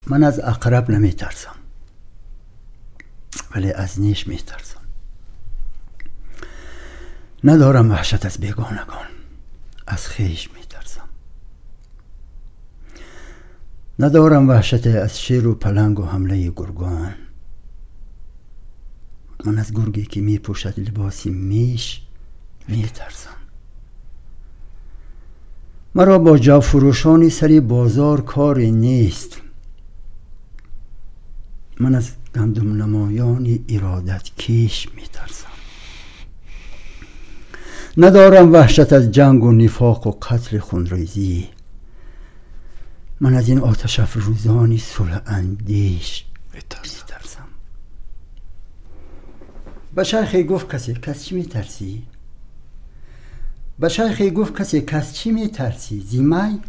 من از عقرب نمی ترسم، ولی از نیش می ترسم. ندارم وحشت از بیگانگان، از خویش می ترسم. ندارم وحشت از شیر و پلنگ و حمله گرگان. من از گرگی که می پوشد لباسی میش می ترسم. مرا با جو فروشانی سری بازار کاری نیست. من از گندم نمایان ارادت کیش می ترسم. ندارم وحشت از جنگ و نفاق و قتل خونریزی. من از این آتش افروزانی صلح اندیش می ترسم. به شیخی گفت کسی کس چی می ترسی؟ به شیخی گفت کسی کس چی می ترسی؟ زیمی؟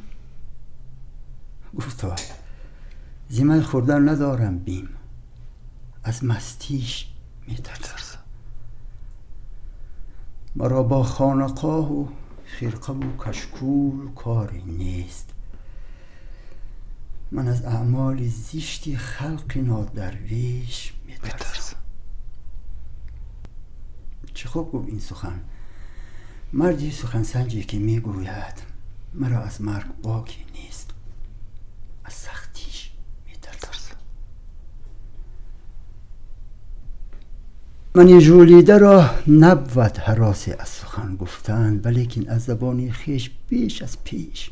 گفتا زیمی خوردن ندارم بیم، از مستیش می ترسم. مرا با خانقاه و خرقه و کشکول کاری نیست. من از اعمال زشتی خلق نادرویش می ترسم. چه خوب گفت این سخن مردی سخن سنجی که می گوید مرا از مرگ باکی نیست، از سختیش می ترسم. من این ژولیده را نبود هراسی از سخن گفتن، ولیکن از زبانی خویش بیش از پیش